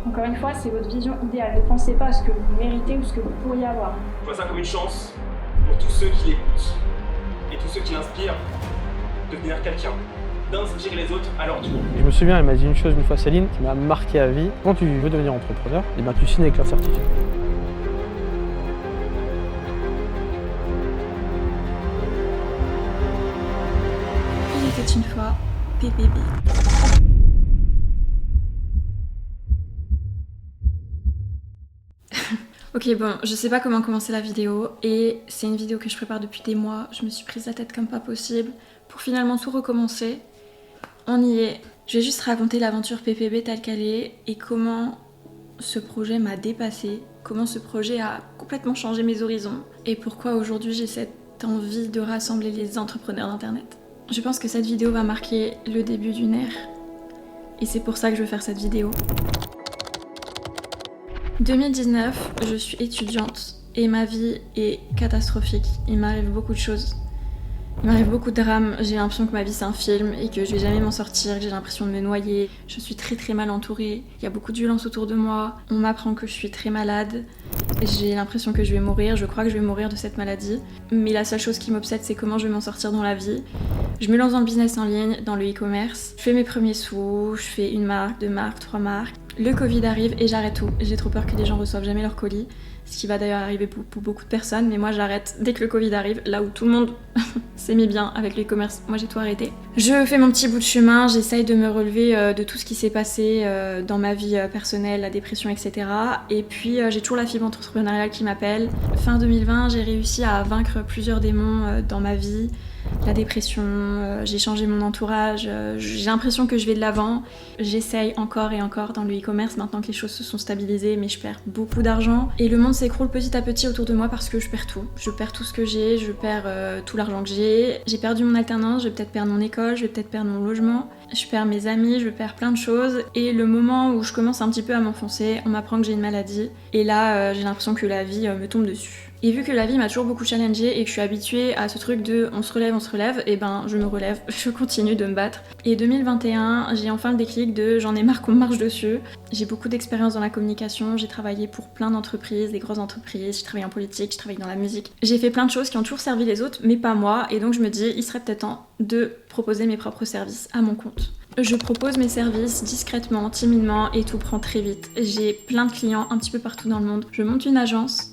Encore une fois, c'est votre vision idéale. Ne pensez pas à ce que vous méritez ou ce que vous pourriez avoir. Je vois ça comme une chance pour tous ceux qui l'écoutent et tous ceux qui l'inspirent de devenir quelqu'un, d'inspirer les autres à leur tour. Je me souviens, elle m'a dit une chose une fois, Céline, qui m'a marqué à vie. Quand tu veux devenir entrepreneur, tu signes avec leur certificat. Il était une fois PPB. Ok, bon, je sais pas comment commencer la vidéo et c'est une vidéo que je prépare depuis des mois. Je me suis prise la tête comme pas possible pour finalement tout recommencer. On y est. Je vais juste raconter l'aventure PPB telle qu'elle est et comment ce projet m'a dépassée, comment ce projet a complètement changé mes horizons et pourquoi aujourd'hui j'ai cette envie de rassembler les entrepreneurs d'internet. Je pense que cette vidéo va marquer le début d'une ère et c'est pour ça que je veux faire cette vidéo. 2019, je suis étudiante et ma vie est catastrophique. Il m'arrive beaucoup de choses. Il m'arrive beaucoup de drames. J'ai l'impression que ma vie c'est un film et que je vais jamais m'en sortir, que j'ai l'impression de me noyer. Je suis très très mal entourée. Il y a beaucoup de violence autour de moi. On m'apprend que je suis très malade. J'ai l'impression que je vais mourir. Je crois que je vais mourir de cette maladie. Mais la seule chose qui m'obsède, c'est comment je vais m'en sortir dans la vie. Je me lance dans le business en ligne, dans le e-commerce. Je fais mes premiers sous. Je fais une marque, 2 marques, 3 marques. Le Covid arrive et j'arrête tout. J'ai trop peur que les gens reçoivent jamais leur colis. Ce qui va d'ailleurs arriver pour beaucoup de personnes, mais moi j'arrête dès que le Covid arrive, là où tout le monde s'est mis bien avec le e-commerce, moi j'ai tout arrêté. Je fais mon petit bout de chemin, j'essaye de me relever de tout ce qui s'est passé dans ma vie personnelle, la dépression, etc. Et puis j'ai toujours la fibre entrepreneuriale qui m'appelle. Fin 2020, j'ai réussi à vaincre plusieurs démons dans ma vie. La dépression, j'ai changé mon entourage, j'ai l'impression que je vais de l'avant. J'essaye encore et encore dans le e-commerce maintenant que les choses se sont stabilisées, mais je perds beaucoup d'argent. Et le monde s'écroule petit à petit autour de moi parce que je perds tout. Je perds tout ce que j'ai, je perds tout l'argent que j'ai. J'ai perdu mon alternance, je vais peut-être perdre mon école, je vais peut-être perdre mon logement. Je perds mes amis, je perds plein de choses. Et le moment où je commence un petit peu à m'enfoncer, on m'apprend que j'ai une maladie. Et là, j'ai l'impression que la vie me tombe dessus. Et vu que la vie m'a toujours beaucoup challengée et que je suis habituée à ce truc de on se relève, et ben je me relève, je continue de me battre. Et 2021, j'ai enfin le déclic de j'en ai marre qu'on me marche dessus. J'ai beaucoup d'expérience dans la communication, j'ai travaillé pour plein d'entreprises, des grosses entreprises, j'ai travaillé en politique, j'ai travaillé dans la musique. J'ai fait plein de choses qui ont toujours servi les autres, mais pas moi, et donc je me dis il serait peut-être temps de proposer mes propres services à mon compte. Je propose mes services discrètement, timidement, et tout prend très vite. J'ai plein de clients un petit peu partout dans le monde. Je monte une agence.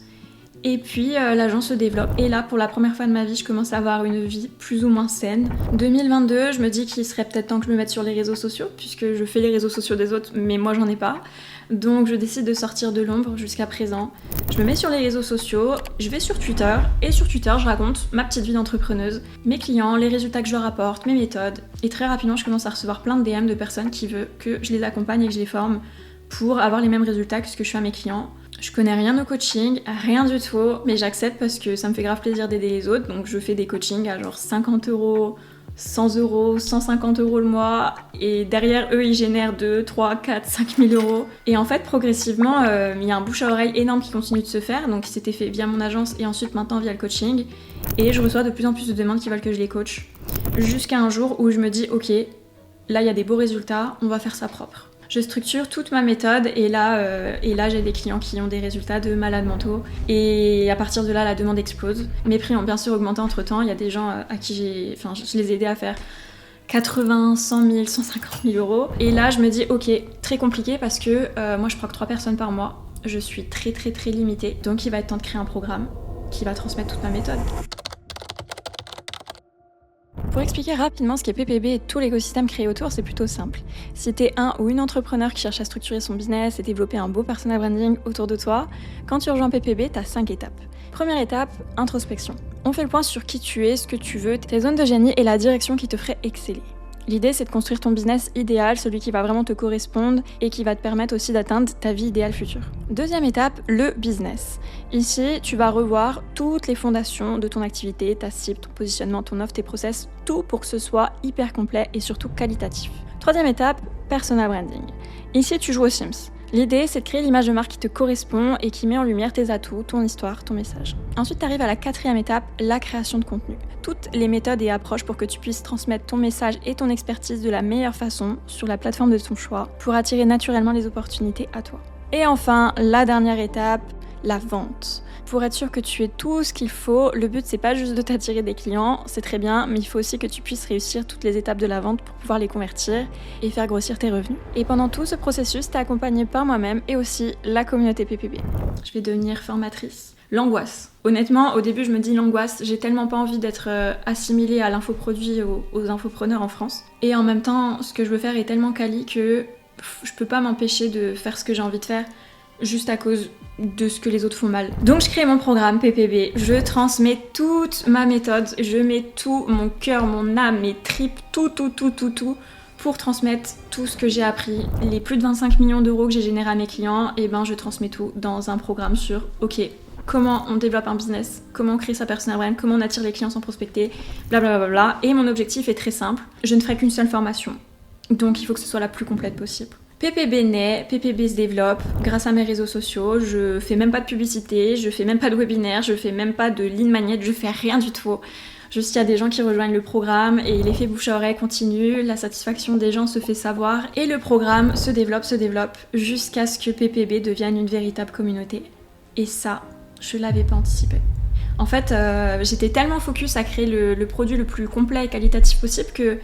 Et puis l'agence se développe et là pour la première fois de ma vie je commence à avoir une vie plus ou moins saine. 2022 je me dis qu'il serait peut-être temps que je me mette sur les réseaux sociaux puisque je fais les réseaux sociaux des autres mais moi j'en ai pas. Donc je décide de sortir de l'ombre jusqu'à présent. Je me mets sur les réseaux sociaux, je vais sur Twitter et sur Twitter je raconte ma petite vie d'entrepreneuse, mes clients, les résultats que je leur apporte, mes méthodes et très rapidement je commence à recevoir plein de DM de personnes qui veulent que je les accompagne et que je les forme pour avoir les mêmes résultats que ce que je fais à mes clients. Je connais rien au coaching, rien du tout, mais j'accepte parce que ça me fait grave plaisir d'aider les autres, donc je fais des coachings à genre 50 €, 100 €, 150 € le mois, et derrière eux ils génèrent 2, 3, 4, 5 000 €. Et en fait progressivement, il y a un bouche à oreille énorme qui continue de se faire, donc c'était fait via mon agence et ensuite maintenant via le coaching, et je reçois de plus en plus de demandes qui veulent que je les coach. Jusqu'à un jour où je me dis ok, là il y a des beaux résultats, on va faire ça propre. Je structure toute ma méthode et là j'ai des clients qui ont des résultats de malades mentaux et à partir de là la demande explose. Mes prix ont bien sûr augmenté entre temps, il y a des gens à qui je les ai aidés à faire 80, 100 000, 150 000 € et là je me dis ok, très compliqué parce que moi je prends que 3 personnes par mois, je suis très très très limitée donc il va être temps de créer un programme qui va transmettre toute ma méthode. Pour expliquer rapidement ce qu'est PPB et tout l'écosystème créé autour, c'est plutôt simple. Si t'es un ou une entrepreneur qui cherche à structurer son business et développer un beau personal branding autour de toi, quand tu rejoins PPB, t'as 5 étapes. Première étape, introspection. On fait le point sur qui tu es, ce que tu veux, tes zones de génie et la direction qui te ferait exceller. L'idée, c'est de construire ton business idéal, celui qui va vraiment te correspondre et qui va te permettre aussi d'atteindre ta vie idéale future. Deuxième étape, le business. Ici, tu vas revoir toutes les fondations de ton activité, ta cible, ton positionnement, ton offre, tes process, tout pour que ce soit hyper complet et surtout qualitatif. Troisième étape, personal branding. Ici, tu joues aux Sims. L'idée, c'est de créer l'image de marque qui te correspond et qui met en lumière tes atouts, ton histoire, ton message. Ensuite, tu arrives à la 4e étape, la création de contenu. Toutes les méthodes et approches pour que tu puisses transmettre ton message et ton expertise de la meilleure façon sur la plateforme de ton choix pour attirer naturellement les opportunités à toi. Et enfin, la dernière étape, la vente. Pour être sûr que tu aies tout ce qu'il faut, le but c'est pas juste de t'attirer des clients, c'est très bien, mais il faut aussi que tu puisses réussir toutes les étapes de la vente pour pouvoir les convertir et faire grossir tes revenus. Et pendant tout ce processus, t'es accompagnée par moi-même et aussi la communauté PPB. Je vais devenir formatrice. L'angoisse. Honnêtement, au début je me dis l'angoisse, j'ai tellement pas envie d'être assimilée à l'infoproduit, aux infopreneurs en France. Et en même temps, ce que je veux faire est tellement quali que je peux pas m'empêcher de faire ce que j'ai envie de faire juste à cause de ce que les autres font mal. Donc je crée mon programme PPB, je transmets toute ma méthode, je mets tout mon cœur, mon âme, mes tripes, tout pour transmettre tout ce que j'ai appris. Les plus de 25 millions d'euros que j'ai générés à mes clients, et ben je transmets tout dans un programme sur ok, comment on développe un business, comment on crée sa personal brand, comment on attire les clients sans prospecter, blablabla. Et mon objectif est très simple, je ne ferai qu'une seule formation. Donc il faut que ce soit la plus complète possible. PPB naît, PPB se développe grâce à mes réseaux sociaux, je fais même pas de publicité, je fais même pas de webinaire, je fais même pas de lead magnet, je fais rien du tout. Juste il y a des gens qui rejoignent le programme et l'effet bouche à oreille continue, la satisfaction des gens se fait savoir et le programme se développe jusqu'à ce que PPB devienne une véritable communauté. Et ça, je l'avais pas anticipé. En fait, j'étais tellement focus à créer le produit le plus complet et qualitatif possible que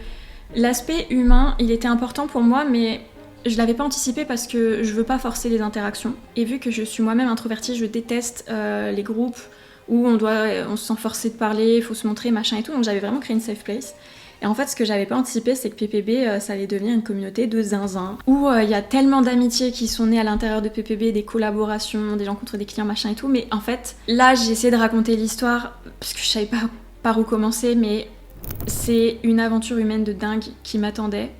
l'aspect humain, il était important pour moi, mais je l'avais pas anticipé parce que je veux pas forcer les interactions. Et vu que je suis moi-même introvertie, je déteste les groupes où on se sent forcé de parler, il faut se montrer, machin et tout. Donc j'avais vraiment créé une safe place. Et en fait, ce que j'avais pas anticipé, c'est que PPB, ça allait devenir une communauté de zinzin. Où il y a tellement d'amitiés qui sont nées à l'intérieur de PPB, des collaborations, des rencontres des clients, machin et tout. Mais en fait, là, j'ai essayé de raconter l'histoire parce que je savais pas par où commencer, mais c'est une aventure humaine de dingue qui m'attendait.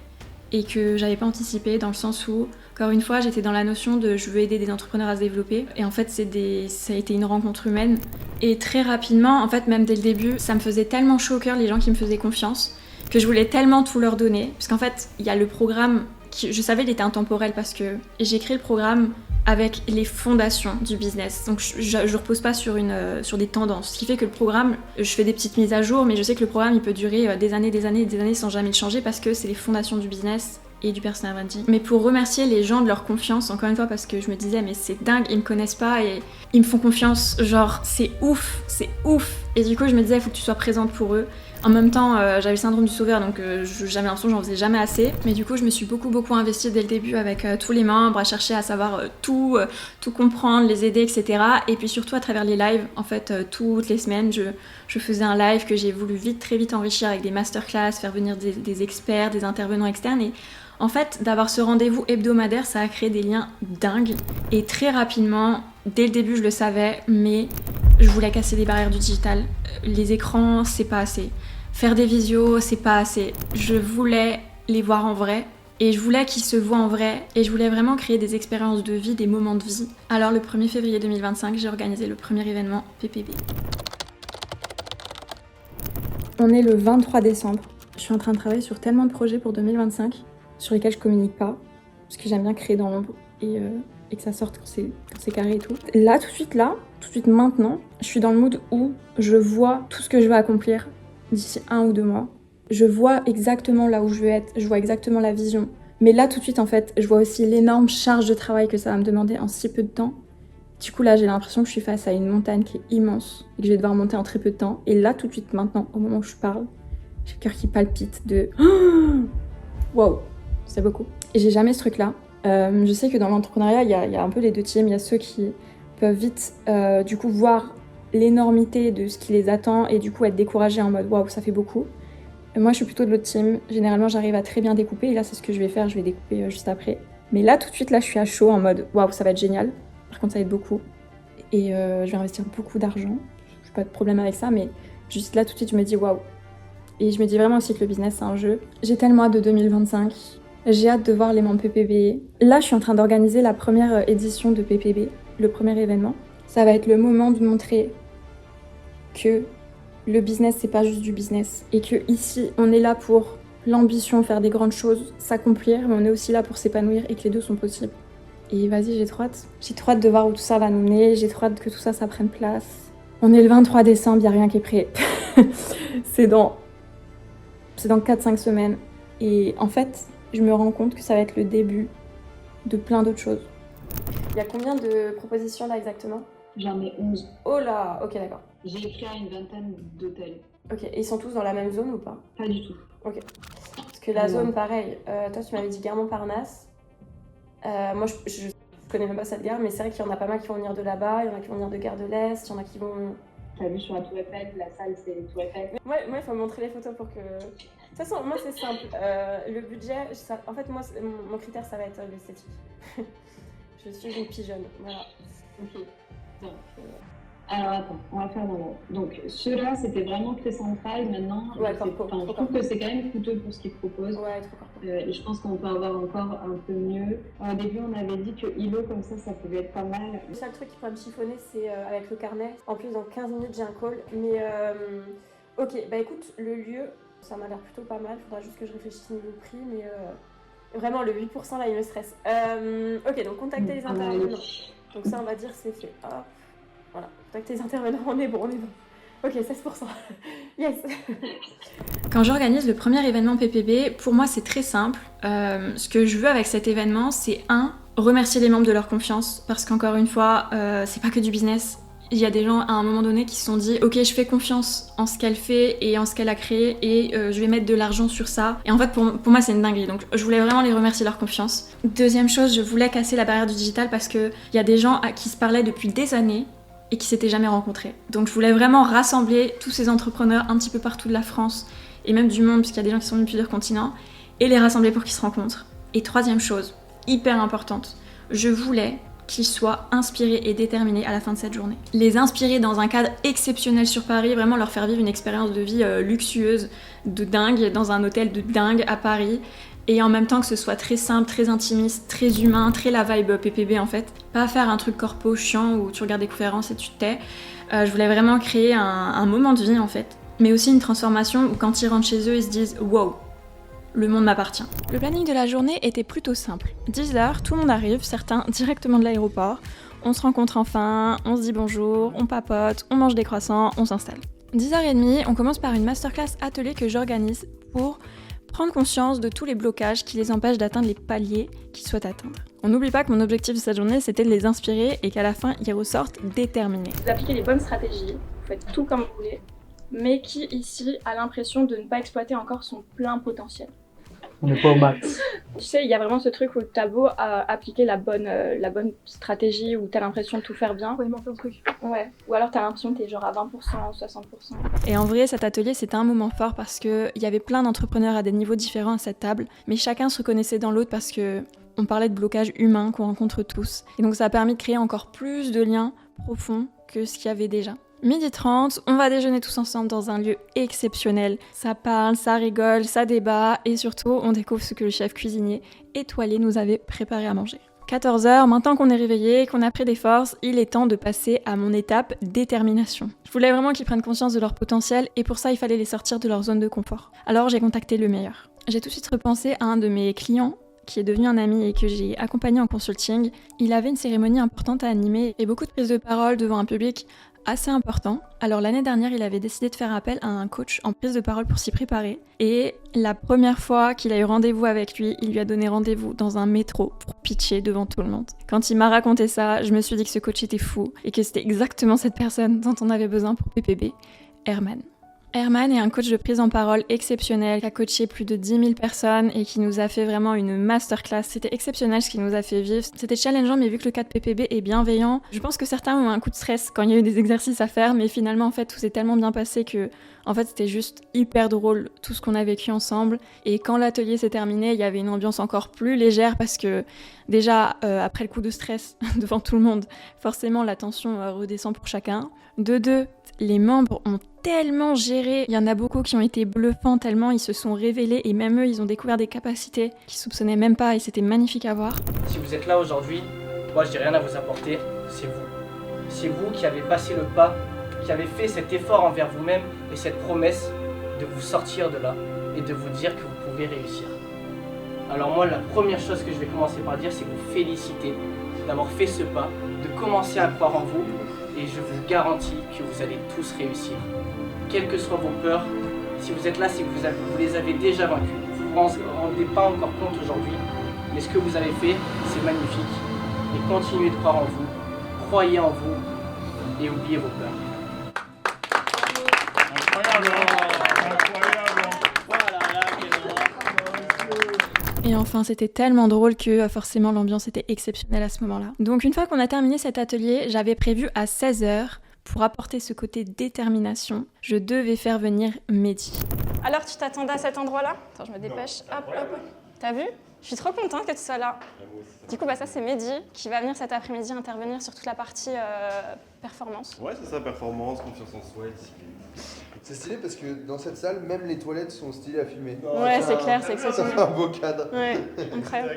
Et que j'avais pas anticipé dans le sens où, encore une fois, j'étais dans la notion de je veux aider des entrepreneurs à se développer. Et en fait, ça a été une rencontre humaine. Et très rapidement, en fait, même dès le début, ça me faisait tellement chaud au cœur les gens qui me faisaient confiance que je voulais tellement tout leur donner. Parce qu'en fait, il y a le programme, je savais qu'il était intemporel parce que j'ai créé le programme avec les fondations du business. Donc je repose pas sur des tendances. Ce qui fait que le programme, je fais des petites mises à jour, mais je sais que le programme il peut durer des années sans jamais le changer parce que c'est les fondations du business et du personal branding. Mais pour remercier les gens de leur confiance, encore une fois, parce que je me disais mais c'est dingue, ils me connaissent pas et ils me font confiance, genre c'est ouf. Et du coup je me disais il faut que tu sois présente pour eux. En même temps, j'avais le syndrome du sauveur, donc j'avais l'impression que j'en faisais jamais assez. Mais du coup, je me suis beaucoup investie dès le début avec tous les membres, à chercher à savoir tout comprendre, les aider, etc. Et puis surtout à travers les lives, en fait, toutes les semaines, je faisais un live que j'ai voulu très vite enrichir avec des masterclass, faire venir des experts, des intervenants externes. Et en fait, d'avoir ce rendez-vous hebdomadaire, ça a créé des liens dingues. Et très rapidement, dès le début, je le savais, mais je voulais casser les barrières du digital. Les écrans, c'est pas assez. Faire des visios, c'est pas assez. Je voulais les voir en vrai. Et je voulais qu'ils se voient en vrai. Et je voulais vraiment créer des expériences de vie, des moments de vie. Alors le 1er février 2025, j'ai organisé le premier événement PPB. On est le 23 décembre. Je suis en train de travailler sur tellement de projets pour 2025 sur lesquels je communique pas. Parce que j'aime bien créer dans l'ombre et que ça sorte quand c'est carré et tout. Là, tout de suite maintenant, je suis dans le mood où je vois tout ce que je veux accomplir d'ici 1 ou 2 mois. Je vois exactement là où je veux être, je vois exactement la vision. Mais là, tout de suite, en fait, je vois aussi l'énorme charge de travail que ça va me demander en si peu de temps. Du coup, là, j'ai l'impression que je suis face à une montagne qui est immense et que je vais devoir monter en très peu de temps. Et là, tout de suite, maintenant, au moment où je parle, j'ai le cœur qui palpite de... Wow, c'est beaucoup. Et j'ai jamais ce truc-là. Je sais que dans l'entrepreneuriat, il y a un peu les deux teams. Il y a ceux qui peuvent vite, du coup, voir l'énormité de ce qui les attend et du coup être découragés en mode waouh, ça fait beaucoup. Et moi, je suis plutôt de l'autre team. Généralement, j'arrive à très bien découper et là, c'est ce que je vais faire. Je vais découper juste après. Mais là, tout de suite, là, je suis à chaud en mode waouh, ça va être génial. Par contre, ça va être beaucoup. Et je vais investir beaucoup d'argent. Je n'ai pas de problème avec ça, mais juste là, tout de suite, je me dis waouh. Et je me dis vraiment aussi que le business, c'est un jeu. J'ai tellement hâte de 2025. J'ai hâte de voir les membres PPB. Là, je suis en train d'organiser la première édition de PPB, le premier événement. Ça va être le moment de montrer que le business, c'est pas juste du business. Et que ici, on est là pour l'ambition, faire des grandes choses, s'accomplir, mais on est aussi là pour s'épanouir et que les deux sont possibles. Et vas-y, j'ai trop hâte. J'ai trop hâte de voir où tout ça va nous mener, j'ai trop hâte que tout ça, ça prenne place. On est le 23 décembre, y a rien qui est prêt. C'est dans 4-5 semaines. Et en fait, je me rends compte que ça va être le début de plein d'autres choses. Il y a combien de propositions là exactement? J'en ai 11. Oh là, ok d'accord. J'ai écrit à une vingtaine d'hôtels. Ok, et ils sont tous dans la même zone ou pas? Pas du tout. Ok. Parce que la zone, pareil, toi tu m'avais dit gare Montparnasse. Moi je connais même pas cette gare, mais c'est vrai qu'il y en a pas mal qui vont venir de là-bas, il y en a qui vont venir de Gare de l'Est, il y en a qui vont... T'as vu sur la Tour Eiffel, la salle c'est Tour Eiffel. Ouais, il faut montrer les photos pour que... De toute façon, moi c'est simple. Le budget, en fait moi, mon critère ça va être l'esthétique. Je suis une pigeonne, voilà. Ok. Donc, alors attends, on va faire dans l'ordre. Donc ceux-là c'était vraiment très central maintenant. Ouais, je trouve que c'est quand même coûteux pour ce qu'ils proposent. Ouais, trop corpo. Et je pense qu'on peut avoir encore un peu mieux. Au début on avait dit que îlot comme ça pouvait être pas mal. Le seul truc qui pourrait me chiffonner c'est avec le carnet. En plus dans 15 minutes j'ai un call. Mais ok, bah écoute, le lieu, ça m'a l'air plutôt pas mal. Faudra juste que je réfléchisse niveau prix, mais vraiment le 8% là il me stresse. Ok, donc contacter les intervenants. Donc ça on va dire c'est fait. Hop. Voilà, contacter les intervenants, on est bon. Ok, 16%. Yes. Quand j'organise le premier événement PPB, pour moi c'est très simple. Ce que je veux avec cet événement, c'est remercier les membres de leur confiance. Parce qu'encore une fois, c'est pas que du business. Il y a des gens à un moment donné qui se sont dit « Ok, je fais confiance en ce qu'elle fait et en ce qu'elle a créé et je vais mettre de l'argent sur ça. » Et en fait, pour moi, c'est une dinguerie. Donc, je voulais vraiment les remercier leur confiance. Deuxième chose, je voulais casser la barrière du digital parce qu'il y a des gens qui se parlaient depuis des années et qui s'étaient jamais rencontrés. Donc, je voulais vraiment rassembler tous ces entrepreneurs un petit peu partout de la France et même du monde, puisqu'il y a des gens qui sont venus de plusieurs continents, et les rassembler pour qu'ils se rencontrent. Et troisième chose, hyper importante, je voulais qu'ils soient inspirés et déterminés à la fin de cette journée. Les inspirer dans un cadre exceptionnel sur Paris, vraiment leur faire vivre une expérience de vie luxueuse, de dingue, dans un hôtel de dingue à Paris, et en même temps que ce soit très simple, très intimiste, très humain, très la vibe PPB en fait. Pas faire un truc corpo chiant où tu regardes des conférences et tu te tais. Je voulais vraiment créer un moment de vie en fait, mais aussi une transformation où quand ils rentrent chez eux, ils se disent « Wow !» Le monde m'appartient. Le planning de la journée était plutôt simple. 10h, tout le monde arrive, certains directement de l'aéroport. On se rencontre enfin, on se dit bonjour, on papote, on mange des croissants, on s'installe. 10h30, on commence par une masterclass atelier que j'organise pour prendre conscience de tous les blocages qui les empêchent d'atteindre les paliers qu'ils souhaitent atteindre. On n'oublie pas que mon objectif de cette journée, c'était de les inspirer et qu'à la fin, ils ressortent déterminés. Vous appliquez les bonnes stratégies, vous faites tout comme vous voulez, mais qui ici a l'impression de ne pas exploiter encore son plein potentiel? On n'est pas au max. Tu sais, il y a vraiment ce truc où t'as beau appliquer la bonne stratégie, où t'as l'impression de tout faire bien. Ouais, mais enfin, truc. Ouais. Ou alors t'as l'impression que t'es genre à 20%, 60%. Et en vrai, cet atelier, c'était un moment fort parce qu'il y avait plein d'entrepreneurs à des niveaux différents à cette table, mais chacun se reconnaissait dans l'autre parce que on parlait de blocages humains qu'on rencontre tous. Et donc ça a permis de créer encore plus de liens profonds que ce qu'il y avait déjà. 12h30, on va déjeuner tous ensemble dans un lieu exceptionnel. Ça parle, ça rigole, ça débat et surtout on découvre ce que le chef cuisinier étoilé nous avait préparé à manger. 14h, maintenant qu'on est réveillé, qu'on a pris des forces, il est temps de passer à mon étape détermination. Je voulais vraiment qu'ils prennent conscience de leur potentiel et pour ça il fallait les sortir de leur zone de confort. Alors j'ai contacté le meilleur. J'ai tout de suite repensé à un de mes clients qui est devenu un ami et que j'ai accompagné en consulting. Il avait une cérémonie importante à animer et beaucoup de prises de parole devant un public assez important. Alors l'année dernière, il avait décidé de faire appel à un coach en prise de parole pour s'y préparer. Et la première fois qu'il a eu rendez-vous avec lui, il lui a donné rendez-vous dans un métro pour pitcher devant tout le monde. Quand il m'a raconté ça, je me suis dit que ce coach était fou et que c'était exactement cette personne dont on avait besoin pour PPB, Herman. Herman est un coach de prise en parole exceptionnel qui a coaché plus de 10 000 personnes et qui nous a fait vraiment une masterclass. C'était exceptionnel ce qu'il nous a fait vivre. C'était challengeant, mais vu que le cadre PPB est bienveillant, je pense que certains ont un coup de stress quand il y a eu des exercices à faire, mais finalement en fait tout s'est tellement bien passé que en fait c'était juste hyper drôle tout ce qu'on a vécu ensemble. Et quand l'atelier s'est terminé, il y avait une ambiance encore plus légère parce que déjà après le coup de stress devant tout le monde, forcément la tension redescend pour chacun. De deux, les membres ont tellement géré. Il y en a beaucoup qui ont été bluffants tellement ils se sont révélés et même eux, ils ont découvert des capacités qu'ils soupçonnaient même pas et c'était magnifique à voir. Si vous êtes là aujourd'hui, moi je n'ai rien à vous apporter, c'est vous. C'est vous qui avez passé le pas, qui avez fait cet effort envers vous-même et cette promesse de vous sortir de là et de vous dire que vous pouvez réussir. Alors moi, la première chose que je vais commencer par dire, c'est vous féliciter d'avoir fait ce pas, de commencer à croire en vous, et je vous garantis que vous allez tous réussir. Quelles que soient vos peurs, si vous êtes là, c'est que vous les avez déjà vaincues. Vous ne vous rendez pas encore compte aujourd'hui, mais ce que vous avez fait, c'est magnifique. Et continuez de croire en vous, croyez en vous, et oubliez vos peurs. Et enfin, c'était tellement drôle que forcément l'ambiance était exceptionnelle à ce moment-là. Donc une fois qu'on a terminé cet atelier, j'avais prévu à 16h, pour apporter ce côté détermination, je devais faire venir Mehdi. Alors tu t'attendais à cet endroit-là? Attends, je me dépêche. Hop, hop. T'as vu? Je suis trop contente que tu sois là. Du coup, ça c'est Mehdi qui va venir cet après-midi intervenir sur toute la partie performance. Ouais, c'est ça, performance, confiance en soi et discipline. C'est stylé parce que dans cette salle, même les toilettes sont stylées à filmer. Ouais, c'est clair, c'est exceptionnel. Ça fait un beau cadre. Ouais, incroyable.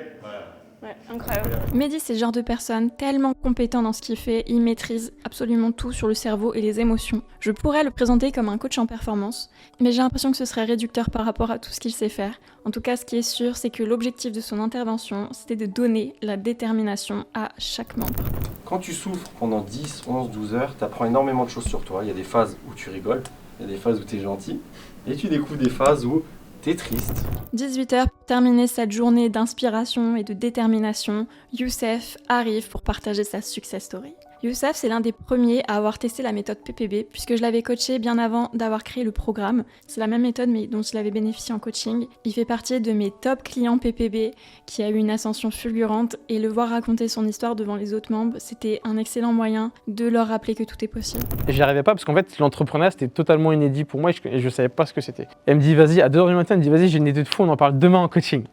Ouais, incroyable. Mehdi, c'est le genre de personne tellement compétent dans ce qu'il fait, il maîtrise absolument tout sur le cerveau et les émotions. Je pourrais le présenter comme un coach en performance, mais j'ai l'impression que ce serait réducteur par rapport à tout ce qu'il sait faire. En tout cas, ce qui est sûr, c'est que l'objectif de son intervention, c'était de donner la détermination à chaque membre. Quand tu souffres pendant 10, 11, 12 heures, tu apprends énormément de choses sur toi. Il y a des phases où tu rigoles, il y a des phases où tu es gentil, et tu découvres des phases où t'es triste. 18h pour terminer cette journée d'inspiration et de détermination, Youssef arrive pour partager sa success story. Youssef, c'est l'un des premiers à avoir testé la méthode PPB, puisque je l'avais coaché bien avant d'avoir créé le programme. C'est la même méthode, mais dont il avait bénéficié en coaching. Il fait partie de mes top clients PPB, qui a eu une ascension fulgurante, et le voir raconter son histoire devant les autres membres, c'était un excellent moyen de leur rappeler que tout est possible. J'y arrivais pas parce qu'en fait, l'entrepreneuriat, c'était totalement inédit pour moi et je savais pas ce que c'était. Elle me dit, vas-y, à 2h du matin, elle me dit, vas-y, j'ai une idée de fou, on en parle demain en coaching.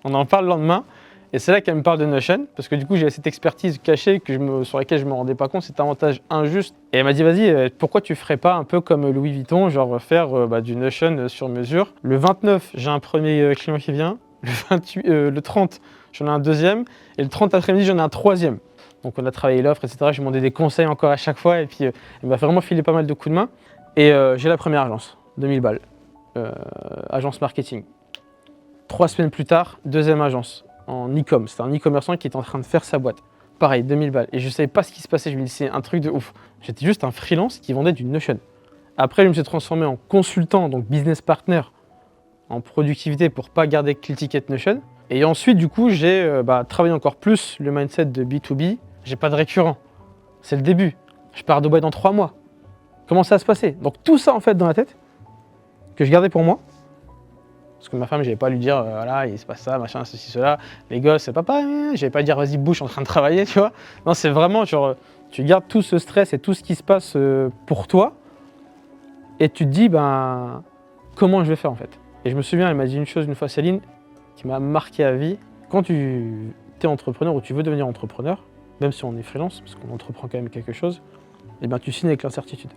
On en parle le lendemain. Et c'est là qu'elle me parle de Notion, parce que du coup j'ai cette expertise cachée sur laquelle je me rendais pas compte, cet avantage injuste. Et elle m'a dit, vas-y, pourquoi tu ferais pas un peu comme Louis Vuitton, genre faire du Notion sur mesure. Le 29, j'ai un premier client qui vient, le 30, j'en ai un deuxième, et le 30 après-midi, j'en ai un troisième. Donc on a travaillé l'offre, etc. Je lui ai demandé des conseils encore à chaque fois, et puis elle m'a vraiment filé pas mal de coups de main. Et j'ai la première agence, 2000 balles, agence marketing. 3 semaines plus tard, deuxième agence. En e-com, c'était un e-commerçant qui était en train de faire sa boîte. Pareil, 2000 balles. Et je savais pas ce qui se passait, je me disais, c'est un truc de ouf. J'étais juste un freelance qui vendait du Notion. Après, je me suis transformé en consultant, donc business partner, en productivité pour pas garder que l'étiquette Notion. Et ensuite, du coup, j'ai travaillé encore plus le mindset de B2B. J'ai pas de récurrent. C'est le début. Je pars de Dubaï dans 3 mois. Comment ça va se passer? Donc tout ça, en fait, dans la tête, que je gardais pour moi. Parce que ma femme, j'avais pas à lui dire, voilà, il se passe ça, machin, ceci, cela. Les gosses, c'est papa, j'avais pas à dire, vas-y, bouge, je suis en train de travailler, tu vois. Non, c'est vraiment, genre, tu gardes tout ce stress et tout ce qui se passe pour toi. Et tu te dis, comment je vais faire, en fait. Et je me souviens, elle m'a dit une chose une fois, Céline, qui m'a marqué à vie. Quand tu es entrepreneur ou tu veux devenir entrepreneur, même si on est freelance, parce qu'on entreprend quand même quelque chose, eh bien, tu signes avec l'incertitude.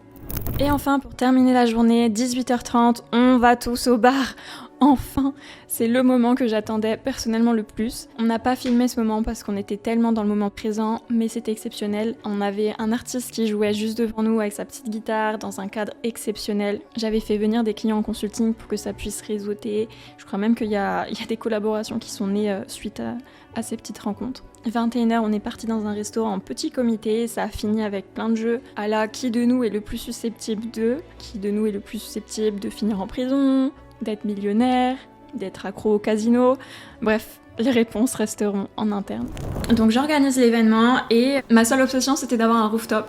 Et enfin, pour terminer la journée, 18h30, on va tous au bar. Enfin, c'est le moment que j'attendais personnellement le plus. On n'a pas filmé ce moment parce qu'on était tellement dans le moment présent, mais c'était exceptionnel. On avait un artiste qui jouait juste devant nous avec sa petite guitare dans un cadre exceptionnel. J'avais fait venir des clients en consulting pour que ça puisse réseauter. Je crois même qu'il y a des collaborations qui sont nées suite à ces petites rencontres. 21h, on est parti dans un restaurant en petit comité, ça a fini avec plein de jeux à la qui de nous est le plus susceptible de finir en prison, d'être millionnaire, d'être accro au casino, bref, les réponses resteront en interne. Donc j'organise l'événement et ma seule obsession c'était d'avoir un rooftop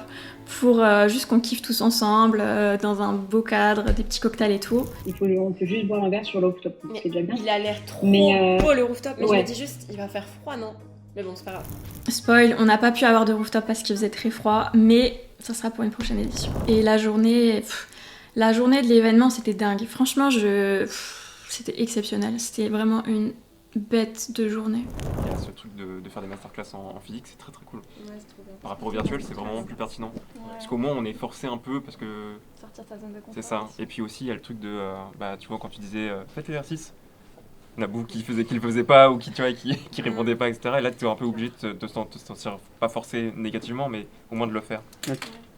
pour juste qu'on kiffe tous ensemble, dans un beau cadre, des petits cocktails et tout. On peut juste boire un verre sur le rooftop, c'est déjà bien. Il a l'air trop beau le rooftop, mais ouais. je me dis juste, il va faire froid, non? Mais bon, c'est pas grave. Spoil, on n'a pas pu avoir de rooftop parce qu'il faisait très froid, mais ça sera pour une prochaine édition. Et la journée de l'événement, c'était dingue. Franchement, c'était exceptionnel. C'était vraiment une bête de journée. Il y a ce truc de faire des masterclass en physique, c'est très très cool. Ouais, c'est trop bien. Par rapport au virtuel, c'est vraiment plus pertinent. Ouais. Parce qu'au moins, on est forcé un peu parce que... Sortir ta zone de confort. C'est ça. Et puis aussi, il y a le truc de... tu vois, quand tu disais faites l'exercice, il y en a beaucoup qui le faisaient pas ou qui répondaient pas, etc. Et là, tu es un peu obligé de te sentir, pas forcé négativement, mais au moins de le faire. Ouais,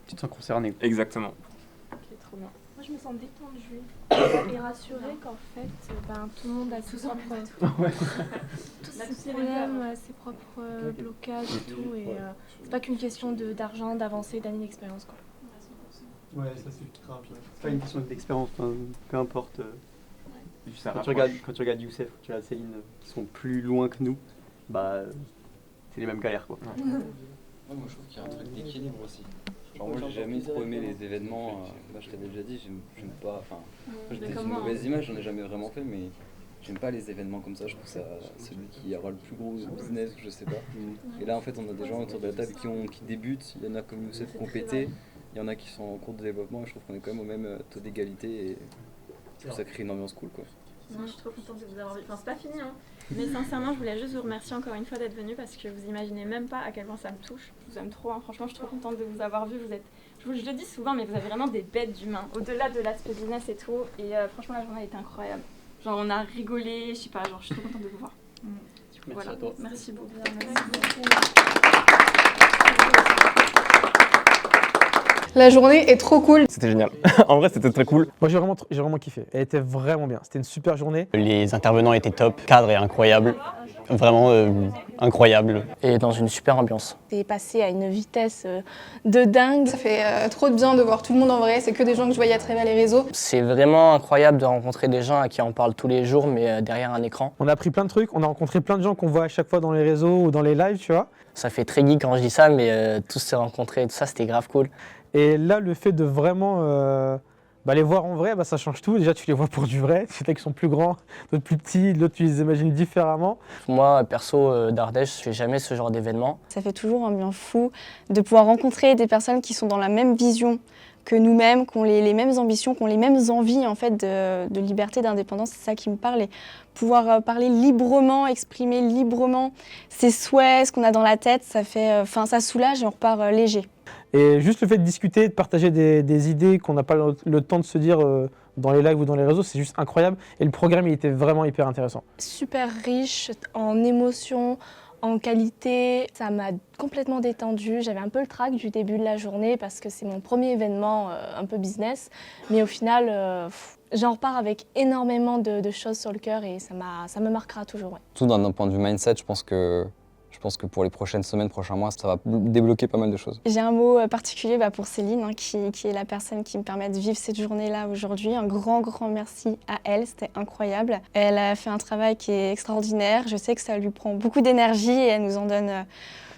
tu te sens concerné. Exactement. Ok, trop bien. Moi, je me sens détendue et rassurée qu'en fait, tout le monde a ses problèmes, ses propres blocages et tout. Et c'est pas qu'une question d'argent, d'avancer, d'années d'expérience, quoi. Ouais, ça c'est grave. C'est pas une question d'expérience, peu importe. Quand tu regardes Youssef, quand tu regardes Céline, qui sont plus loin que nous, c'est les mêmes galères, quoi. Ouais, moi je trouve qu'il y a un truc d'équilibre aussi. Genre moi j'ai jamais trop aimé les événements, je t'avais déjà dit, j'aime pas, j'ai une mauvaise image, j'en ai jamais vraiment fait, mais j'aime pas les événements comme ça, je trouve ça celui qui aura le plus gros business, je sais pas. Et là en fait on a des gens autour de la table qui débutent, il y en a comme Youssef qui ont pété, il y en a qui sont en cours de développement, et je trouve qu'on est quand même au même taux d'égalité et ça crée une ambiance cool, quoi. Non, je suis trop contente de vous avoir vu. Enfin, c'est pas fini, hein. Mais sincèrement, je voulais juste vous remercier encore une fois d'être venu parce que vous imaginez même pas à quel point ça me touche. Je vous aime trop, hein. Franchement, je suis trop contente de vous avoir vu. Vous êtes, je le dis souvent, mais vous avez vraiment des bêtes d'humains. Au-delà de l'aspect business et tout. Et franchement, la journée a été incroyable. Genre, on a rigolé, je sais pas, genre, je suis trop contente de vous voir. Du coup, Merci à toi. Merci beaucoup. La journée est trop cool. C'était génial. En vrai, c'était très cool. Moi, j'ai vraiment kiffé. Elle était vraiment bien. C'était une super journée. Les intervenants étaient top. Le cadre est incroyable. Vraiment incroyable. Et dans une super ambiance. C'est passé à une vitesse de dingue. Ça fait trop de bien de voir tout le monde en vrai. C'est que des gens que je voyais à travers les réseaux. C'est vraiment incroyable de rencontrer des gens à qui on parle tous les jours, mais derrière un écran. On a appris plein de trucs. On a rencontré plein de gens qu'on voit à chaque fois dans les réseaux ou dans les lives, tu vois. Ça fait très geek quand je dis ça, mais tous se rencontrer et tout ça, c'était grave cool. Et là, le fait de vraiment les voir en vrai, ça change tout. Déjà, tu les vois pour du vrai. Il y en a qui sont plus grands, d'autres plus petits, d'autres tu les imagines différemment. Moi, perso, d'Ardèche, je fais jamais ce genre d'événement. Ça fait toujours un bien fou de pouvoir rencontrer des personnes qui sont dans la même vision que nous-mêmes, qui ont les mêmes ambitions, qui ont les mêmes envies en fait de liberté, d'indépendance. C'est ça qui me parle. Et pouvoir parler librement, exprimer librement ses souhaits, ce qu'on a dans la tête, ça fait, ça soulage et on repart léger. Et juste le fait de discuter, de partager des idées qu'on n'a pas le temps de se dire dans les lives ou dans les réseaux, c'est juste incroyable. Et le programme, il était vraiment hyper intéressant. Super riche en émotions, en qualité. Ça m'a complètement détendue. J'avais un peu le trac du début de la journée parce que c'est mon premier événement un peu business. Mais au final, j'en repars avec énormément de choses sur le cœur et ça me marquera toujours. Ouais. Tout d'un point de vue mindset, je pense que pour les prochaines semaines, prochains mois, ça va débloquer pas mal de choses. J'ai un mot particulier pour Céline, qui est la personne qui me permet de vivre cette journée-là aujourd'hui. Un grand merci à elle, c'était incroyable. Elle a fait un travail qui est extraordinaire. Je sais que ça lui prend beaucoup d'énergie et elle nous en donne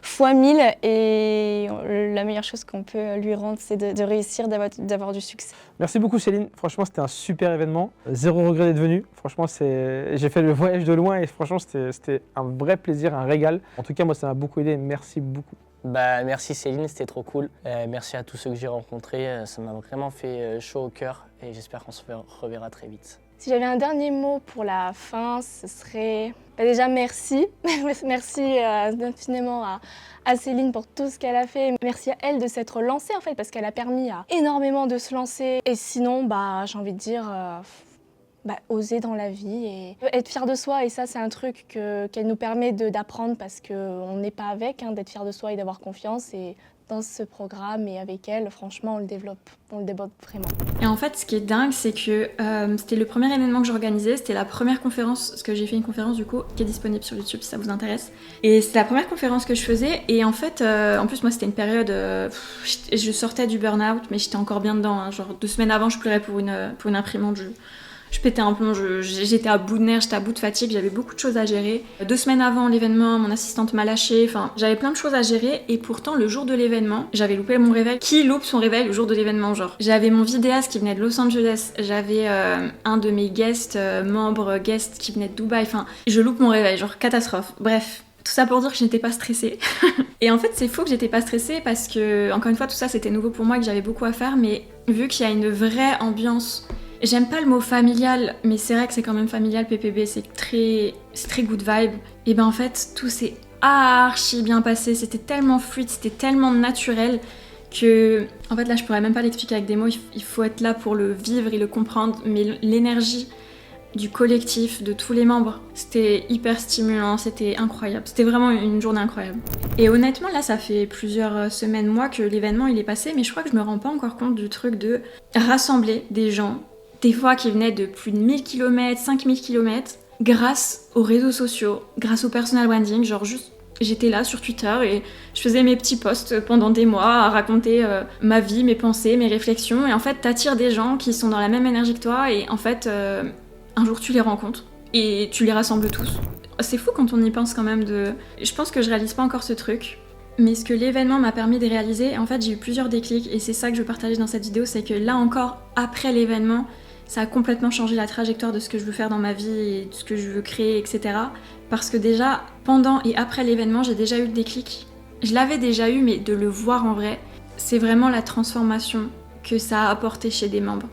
fois 1000. Et la meilleure chose qu'on peut lui rendre, c'est de réussir, d'avoir du succès. Merci beaucoup Céline, franchement c'était un super événement. Zéro regret d'être venu. Franchement, j'ai fait le voyage de loin et franchement c'était un vrai plaisir, un régal. En tout cas, moi ça m'a beaucoup aidé, merci beaucoup. Merci Céline, c'était trop cool. Merci à tous ceux que j'ai rencontrés, ça m'a vraiment fait chaud au cœur et j'espère qu'on se reverra très vite. Si j'avais un dernier mot pour la fin, ce serait déjà merci. Merci infiniment à Céline pour tout ce qu'elle a fait. Merci à elle de s'être lancée en fait, parce qu'elle a permis à énormément de se lancer. Et sinon, j'ai envie de dire, oser dans la vie et être fier de soi. Et ça, c'est un truc qu'elle nous permet d'apprendre parce qu'on n'est pas avec, d'être fier de soi et d'avoir confiance. Et dans ce programme et avec elle, franchement, on le développe vraiment. Et en fait, ce qui est dingue, c'est que c'était le premier événement que j'organisais, c'était la première conférence, parce que j'ai fait une conférence du coup, qui est disponible sur YouTube si ça vous intéresse. Et c'est la première conférence que je faisais, et en fait, en plus moi c'était une période, je sortais du burn-out, mais j'étais encore bien dedans, genre 2 semaines avant je pleurais pour une imprimante, je pétais un plomb, j'étais à bout de nerfs, j'étais à bout de fatigue, j'avais beaucoup de choses à gérer. 2 semaines avant l'événement, mon assistante m'a lâchée, j'avais plein de choses à gérer et pourtant le jour de l'événement, j'avais loupé mon réveil. Qui loupe son réveil le jour de l'événement, genre? J'avais mon vidéaste qui venait de Los Angeles, j'avais un de mes membres guests qui venait de Dubaï, je loupe mon réveil, genre catastrophe. Bref. Tout ça pour dire que je n'étais pas stressée. Et en fait, c'est faux que j'étais pas stressée parce que, encore une fois, tout ça c'était nouveau pour moi et que j'avais beaucoup à faire, mais vu qu'il y a une vraie ambiance. J'aime pas le mot familial, mais c'est vrai que c'est quand même familial, PPB, c'est très good vibe. Et en fait, tout s'est archi bien passé, c'était tellement fluide, c'était tellement naturel que... En fait là, je pourrais même pas l'expliquer avec des mots, il faut être là pour le vivre et le comprendre, mais l'énergie du collectif, de tous les membres. C'était hyper stimulant, c'était incroyable. C'était vraiment une journée incroyable. Et honnêtement, là, ça fait plusieurs semaines, mois que l'événement il est passé, mais je crois que je me rends pas encore compte du truc de rassembler des gens, des fois qui venaient de plus de 1000 km, 5000 km, grâce aux réseaux sociaux, grâce au personal branding, genre juste j'étais là sur Twitter et je faisais mes petits posts pendant des mois à raconter ma vie, mes pensées, mes réflexions. Et en fait, t'attires des gens qui sont dans la même énergie que toi et en fait, un jour tu les rencontres et tu les rassembles tous. C'est fou quand on y pense quand même de... Je pense que je réalise pas encore ce truc. Mais ce que l'événement m'a permis de réaliser, en fait, j'ai eu plusieurs déclics et c'est ça que je veux partager dans cette vidéo, c'est que là encore, après l'événement, ça a complètement changé la trajectoire de ce que je veux faire dans ma vie et de ce que je veux créer, etc. Parce que déjà, pendant et après l'événement, j'ai déjà eu le déclic. Je l'avais déjà eu, mais de le voir en vrai, c'est vraiment la transformation que ça a apporté chez des membres.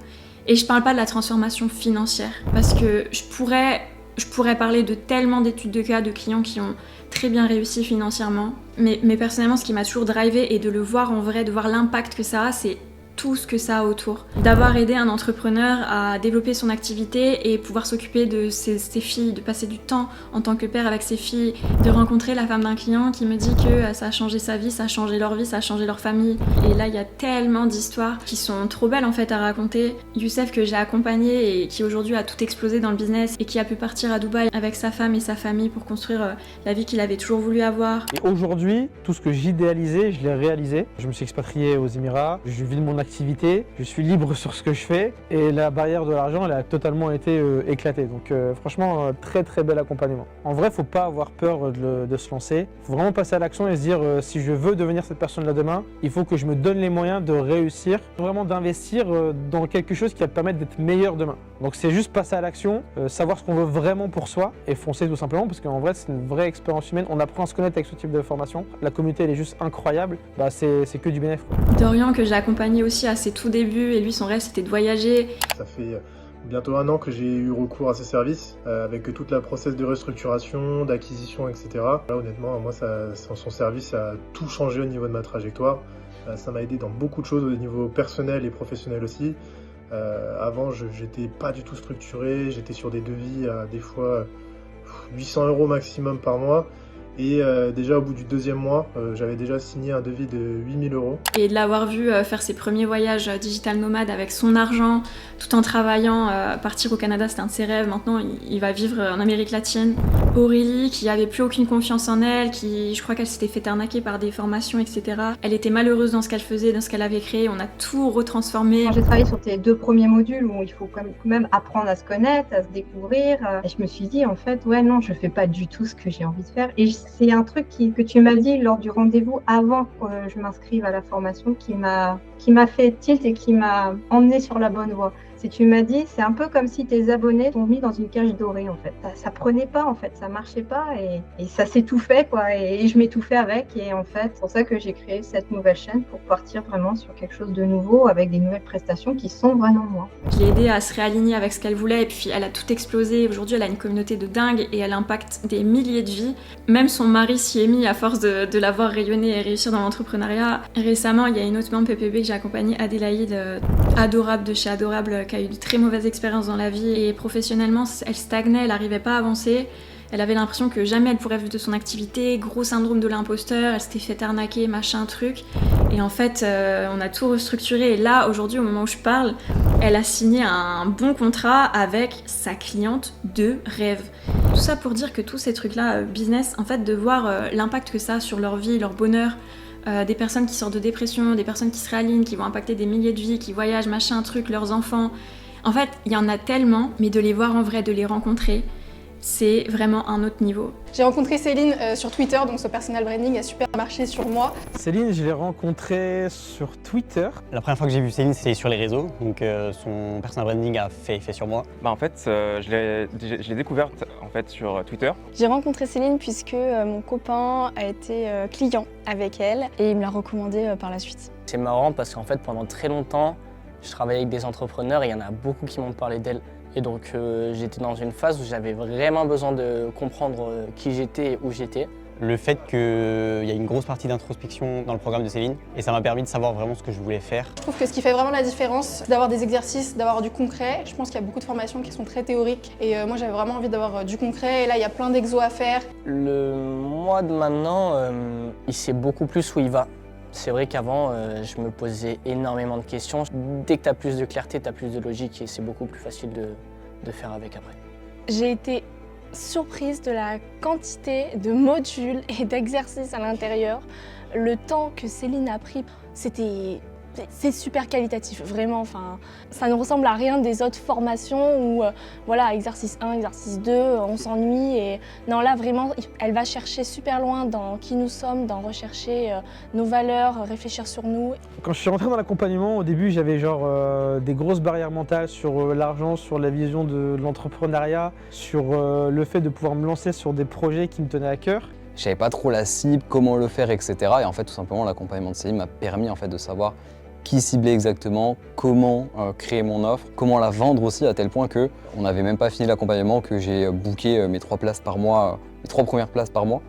Et je parle pas de la transformation financière, parce que je pourrais parler de tellement d'études de cas de clients qui ont très bien réussi financièrement. Mais personnellement, ce qui m'a toujours drivé et de le voir en vrai, de voir l'impact que ça a, c'est tout ce que ça a autour. D'avoir aidé un entrepreneur à développer son activité et pouvoir s'occuper de ses filles, de passer du temps en tant que père avec ses filles, de rencontrer la femme d'un client qui me dit que ça a changé sa vie, ça a changé leur vie, ça a changé leur famille. Et là, il y a tellement d'histoires qui sont trop belles en fait à raconter. Youssef que j'ai accompagné et qui aujourd'hui a tout explosé dans le business et qui a pu partir à Dubaï avec sa femme et sa famille pour construire la vie qu'il avait toujours voulu avoir. Et aujourd'hui, tout ce que j'idéalisais, je l'ai réalisé. Je me suis expatrié aux Émirats, je vis de mon activité, je suis libre sur ce que je fais et la barrière de l'argent elle a totalement été éclatée. Donc franchement très très bel accompagnement. En vrai faut pas avoir peur de se lancer, faut vraiment passer à l'action et se dire si je veux devenir cette personne là demain, il faut que je me donne les moyens de réussir, vraiment d'investir dans quelque chose qui va te permettre d'être meilleur demain. Donc c'est juste passer à l'action, savoir ce qu'on veut vraiment pour soi et foncer tout simplement parce qu'en vrai c'est une vraie expérience humaine, on apprend à se connaître avec ce type de formation, la communauté elle est juste incroyable, bah, c'est que du bénéfice. Dorian que j'ai accompagné aussi à ses tout débuts et lui son rêve c'était de voyager. Ça fait bientôt 1 an que j'ai eu recours à ces services avec toute la process de restructuration, d'acquisition, etc. Là honnêtement moi son service a tout changé au niveau de ma trajectoire. Ça m'a aidé dans beaucoup de choses au niveau personnel et professionnel aussi. Avant j'étais pas du tout structuré, j'étais sur des devis à des fois 800 € maximum par mois. Et déjà au bout du 2e mois, j'avais déjà signé un devis de 8 000 €. Et de l'avoir vu faire ses premiers voyages digital nomade avec son argent, tout en travaillant, partir au Canada c'était un de ses rêves, maintenant il va vivre en Amérique latine. Aurélie qui avait plus aucune confiance en elle, qui je crois qu'elle s'était fait arnaquer par des formations, etc. Elle était malheureuse dans ce qu'elle faisait, dans ce qu'elle avait créé, on a tout retransformé. J'ai travaillé sur tes 2 premiers modules où il faut quand même apprendre à se connaître, à se découvrir. Et je me suis dit en fait, ouais non, je fais pas du tout ce que j'ai envie de faire. Et c'est un truc que tu m'as dit lors du rendez-vous avant que je m'inscrive à la formation qui m'a fait tilt et qui m'a emmené sur la bonne voie. Si tu m'as dit, c'est un peu comme si tes abonnés t'ont mis dans une cage dorée en fait. Ça prenait pas en fait, ça marchait pas et ça s'étouffait quoi. Et je m'étouffais avec et en fait, c'est pour ça que j'ai créé cette nouvelle chaîne pour partir vraiment sur quelque chose de nouveau avec des nouvelles prestations qui sont vraiment moi. Je l'ai aidée à se réaligner avec ce qu'elle voulait et puis elle a tout explosé. Aujourd'hui, elle a une communauté de dingue et elle impacte des milliers de vies. Même son mari s'y est mis à force de l'avoir rayonné et réussir dans l'entrepreneuriat. Récemment, il y a une autre membre PPB que j'ai accompagnée, Adélaïde, adorable de chez Adorable, qui a eu de très mauvaises expériences dans la vie et professionnellement elle stagnait, elle n'arrivait pas à avancer, elle avait l'impression que jamais elle pourrait vivre de son activité, gros syndrome de l'imposteur, elle s'était fait arnaquer, machin truc et en fait on a tout restructuré et là aujourd'hui au moment où je parle elle a signé un bon contrat avec sa cliente de rêve. Tout ça pour dire que tous ces trucs là business en fait de voir l'impact que ça a sur leur vie, leur bonheur, des personnes qui sortent de dépression, des personnes qui se réalignent, qui vont impacter des milliers de vies, qui voyagent, machin, truc, leurs enfants. En fait, il y en a tellement, mais de les voir en vrai, de les rencontrer, c'est vraiment un autre niveau. J'ai rencontré Céline sur Twitter, donc ce personal branding a super marché sur moi. Céline, je l'ai rencontrée sur Twitter. La première fois que j'ai vu Céline, c'était sur les réseaux, donc son personal branding a fait effet sur moi. Bah en fait, je l'ai découverte en fait sur Twitter. J'ai rencontré Céline puisque mon copain a été client avec elle et il me l'a recommandé par la suite. C'est marrant parce qu'en fait, pendant très longtemps, je travaillais avec des entrepreneurs et il y en a beaucoup qui m'ont parlé d'elle. Et donc j'étais dans une phase où j'avais vraiment besoin de comprendre qui j'étais et où j'étais. le fait qu'il y a une grosse partie d'introspection dans le programme de Céline et ça m'a permis de savoir vraiment ce que je voulais faire. Je trouve que ce qui fait vraiment la différence, c'est d'avoir des exercices, d'avoir du concret. Je pense qu'il y a beaucoup de formations qui sont très théoriques et moi j'avais vraiment envie d'avoir du concret et là il y a plein d'exos à faire. Le moi de maintenant, il sait beaucoup plus où il va. C'est vrai qu'avant, je me posais énormément de questions. Dès que tu as plus de clarté, tu as plus de logique et c'est beaucoup plus facile de faire avec après. J'ai été surprise de la quantité de modules et d'exercices à l'intérieur. Le temps que Céline a pris, c'est super qualitatif, vraiment. Enfin, ça ne ressemble à rien des autres formations où, voilà, exercice 1, exercice 2, on s'ennuie. Et non, là, vraiment, elle va chercher super loin dans qui nous sommes, dans rechercher nos valeurs, réfléchir sur nous. Quand je suis rentré dans l'accompagnement, au début, j'avais des grosses barrières mentales sur l'argent, sur la vision de l'entrepreneuriat, sur le fait de pouvoir me lancer sur des projets qui me tenaient à cœur. Je savais pas trop la cible, comment le faire, etc. Et en fait, tout simplement, l'accompagnement de Céline m'a permis en fait de savoir qui cibler exactement, comment créer mon offre, comment la vendre aussi, à tel point que on n'avait même pas fini l'accompagnement, que j'ai booké mes 3 places par mois, mes 3 premières places par mois.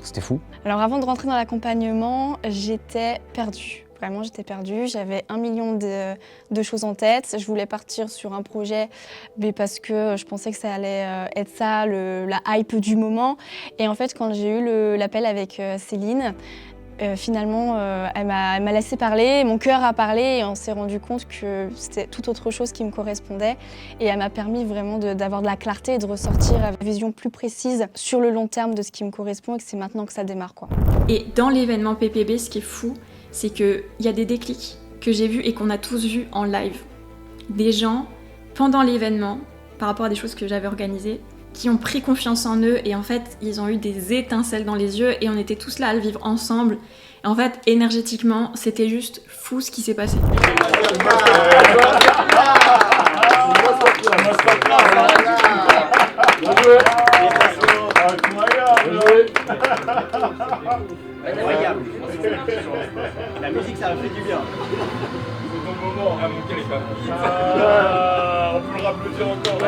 C'était fou. Alors avant de rentrer dans l'accompagnement, j'étais perdue. Vraiment, j'étais perdue. J'avais 1 million de choses en tête. Je voulais partir sur un projet mais parce que je pensais que ça allait être ça, la hype du moment. Et en fait, quand j'ai eu l'appel avec Céline, finalement, elle m'a laissé parler, mon cœur a parlé et on s'est rendu compte que c'était tout autre chose qui me correspondait. Et elle m'a permis vraiment d'avoir de la clarté et de ressortir avec une vision plus précise sur le long terme de ce qui me correspond et que c'est maintenant que ça démarre, quoi. Et dans l'événement PPB, ce qui est fou, c'est qu'il y a des déclics que j'ai vus et qu'on a tous vus en live. Des gens, pendant l'événement, par rapport à des choses que j'avais organisées, qui ont pris confiance en eux et en fait, ils ont eu des étincelles dans les yeux et on était tous là à le vivre ensemble. Et en fait, énergétiquement, c'était juste fou ce qui s'est passé. La musique, ça a fait du bien. C'est ton moment, à mon cœur est pas on peut le applaudir encore.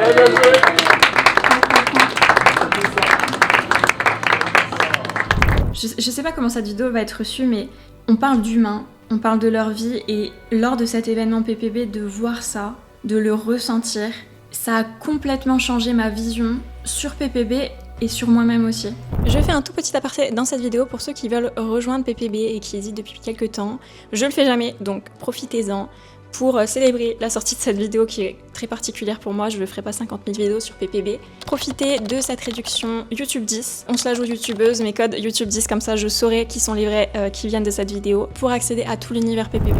Je sais pas comment cette vidéo va être reçue, mais on parle d'humains, on parle de leur vie et lors de cet événement PPB, de voir ça, de le ressentir, ça a complètement changé ma vision sur PPB et sur moi-même aussi. Je fais un tout petit aparté dans cette vidéo pour ceux qui veulent rejoindre PPB et qui hésitent depuis quelques temps. Je le fais jamais, donc profitez-en. Pour célébrer la sortie de cette vidéo qui est très particulière pour moi, je ne ferai pas 50 000 vidéos sur PPB. Profitez de cette réduction YouTube 10. On se la joue youtubeuse, mes codes YouTube 10, comme ça je saurai qui sont les vrais qui viennent de cette vidéo pour accéder à tout l'univers PPB.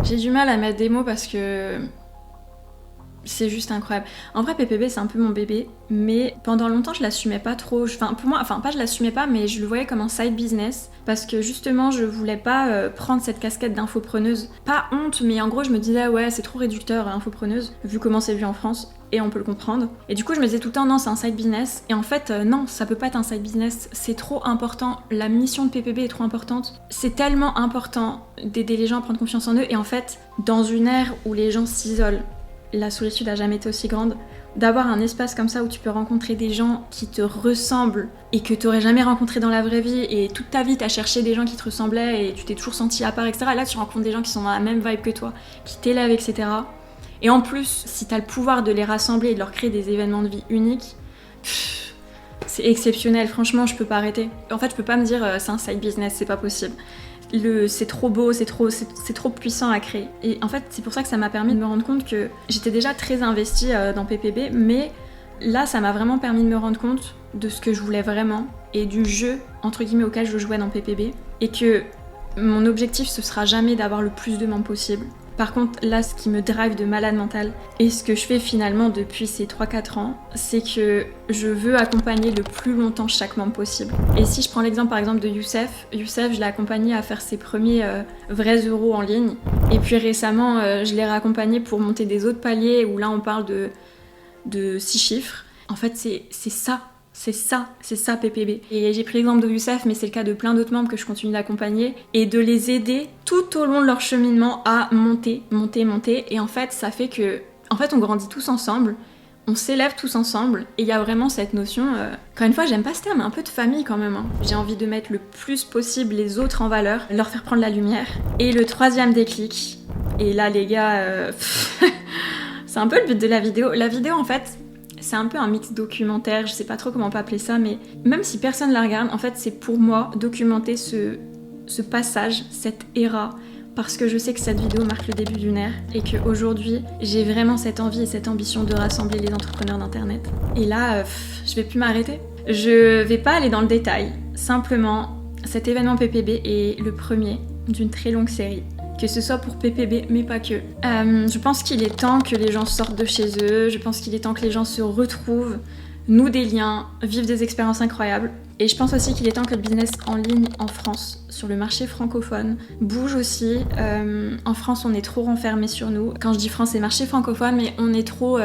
J'ai du mal à mettre des mots parce que c'est juste incroyable. En vrai, PPB, c'est un peu mon bébé, mais pendant longtemps, je l'assumais pas trop. Pour moi, pas je l'assumais pas, mais je le voyais comme un side business, parce que justement, je voulais pas prendre cette casquette d'infopreneuse. Pas honte, mais en gros, je me disais, ouais, c'est trop réducteur, infopreneuse, vu comment c'est vu en France, et on peut le comprendre. Et du coup, je me disais tout le temps, non, c'est un side business, et en fait, non, ça peut pas être un side business, c'est trop important, la mission de PPB est trop importante. C'est tellement important d'aider les gens à prendre confiance en eux, et en fait, dans une ère où les gens s'isolent, la solitude a jamais été aussi grande, d'avoir un espace comme ça où tu peux rencontrer des gens qui te ressemblent et que tu aurais jamais rencontré dans la vraie vie et toute ta vie t'as cherché des gens qui te ressemblaient et tu t'es toujours senti à part, etc. Et là tu rencontres des gens qui sont dans la même vibe que toi, qui t'élèvent, etc. Et en plus, si t'as le pouvoir de les rassembler et de leur créer des événements de vie uniques, c'est exceptionnel, franchement je peux pas arrêter. En fait je peux pas me dire c'est un side business, c'est pas possible. C'est trop beau, c'est trop puissant à créer. Et en fait, c'est pour ça que ça m'a permis de me rendre compte que j'étais déjà très investie dans PPB, mais là, ça m'a vraiment permis de me rendre compte de ce que je voulais vraiment et du jeu, entre guillemets, auquel je jouais dans PPB. Et que mon objectif, ce sera jamais d'avoir le plus de membres possible. Par contre, là, ce qui me drive de malade mental, et ce que je fais finalement depuis ces 3-4 ans, c'est que je veux accompagner le plus longtemps chaque membre possible. Et si je prends l'exemple par exemple de Youssef, je l'ai accompagné à faire ses premiers vrais euros en ligne. Et puis récemment, je l'ai réaccompagné pour monter des autres paliers, où là on parle de 6 chiffres. En fait, c'est ça. C'est ça PPB. Et j'ai pris l'exemple de Youssef, mais c'est le cas de plein d'autres membres que je continue d'accompagner et de les aider tout au long de leur cheminement à monter. Et en fait, ça fait que, on grandit tous ensemble, On s'élève tous ensemble et il y a vraiment cette notion, encore une fois j'aime pas ce terme, mais un peu de famille quand même. Hein. J'ai envie de mettre le plus possible les autres en valeur, leur faire prendre la lumière. Et le troisième déclic, et là les gars, c'est un peu le but de la vidéo. La vidéo en fait, c'est un peu un mix documentaire, je sais pas trop comment on peut appeler ça, mais même si personne la regarde, en fait c'est pour moi documenter ce passage, cette éra, parce que je sais que cette vidéo marque le début d'une ère et qu'aujourd'hui j'ai vraiment cette envie et cette ambition de rassembler les entrepreneurs d'internet. Et là, je vais plus m'arrêter. Je vais pas aller dans le détail, simplement cet événement PPB est le premier d'une très longue série. Que ce soit pour PPB, mais pas que. Je pense qu'il est temps que les gens sortent de chez eux, je pense qu'il est temps que les gens se retrouvent, nouent des liens, vivent des expériences incroyables. Et je pense aussi qu'il est temps que le business en ligne en France, sur le marché francophone, bouge aussi. En France, on est trop renfermés sur nous. Quand je dis France, c'est marché francophone, mais on est trop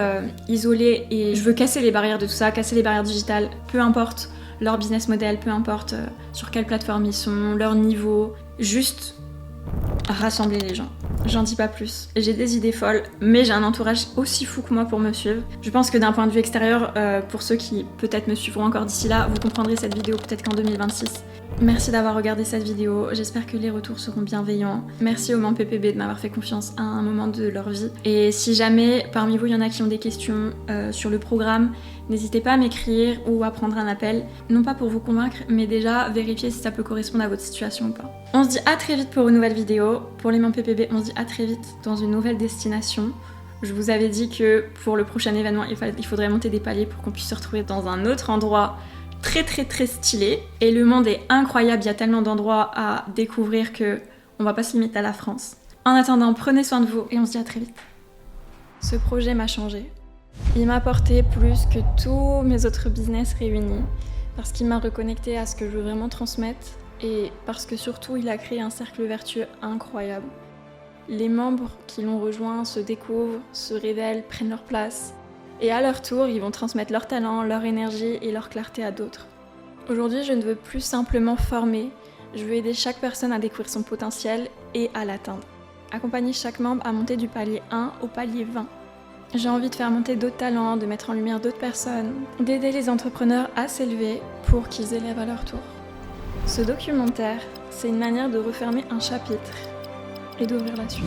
isolés. Et je veux casser les barrières de tout ça, casser les barrières digitales, peu importe leur business model, peu importe sur quelle plateforme ils sont, leur niveau, juste rassembler les gens. J'en dis pas plus. J'ai des idées folles, mais j'ai un entourage aussi fou que moi pour me suivre. Je pense que d'un point de vue extérieur, pour ceux qui peut-être me suivront encore d'ici là, vous comprendrez cette vidéo peut-être qu'en 2026. Merci d'avoir regardé cette vidéo, j'espère que les retours seront bienveillants. Merci aux membres PPB de m'avoir fait confiance à un moment de leur vie. Et si jamais parmi vous il y en a qui ont des questions sur le programme, n'hésitez pas à m'écrire ou à prendre un appel. Non pas pour vous convaincre, mais déjà vérifier si ça peut correspondre à votre situation ou pas. On se dit à très vite pour une nouvelle vidéo. Pour les membres PPB, on se dit à très vite dans une nouvelle destination. Je vous avais dit que pour le prochain événement, il faudrait monter des paliers pour qu'on puisse se retrouver dans un autre endroit très stylé. Et le monde est incroyable, il y a tellement d'endroits à découvrir que on va pas se limiter à la France. En attendant, prenez soin de vous et on se dit à très vite. Ce projet m'a changé. Il m'a apporté plus que tous mes autres business réunis parce qu'il m'a reconnecté à ce que je veux vraiment transmettre et parce que surtout il a créé un cercle vertueux incroyable. Les membres qui l'ont rejoint se découvrent, se révèlent, prennent leur place. Et à leur tour, ils vont transmettre leur talent, leur énergie et leur clarté à d'autres. Aujourd'hui, je ne veux plus simplement former, je veux aider chaque personne à découvrir son potentiel et à l'atteindre. Accompagner chaque membre à monter du palier 1 au palier 20. J'ai envie de faire monter d'autres talents, de mettre en lumière d'autres personnes, d'aider les entrepreneurs à s'élever pour qu'ils élèvent à leur tour. Ce documentaire, c'est une manière de refermer un chapitre et d'ouvrir la suite.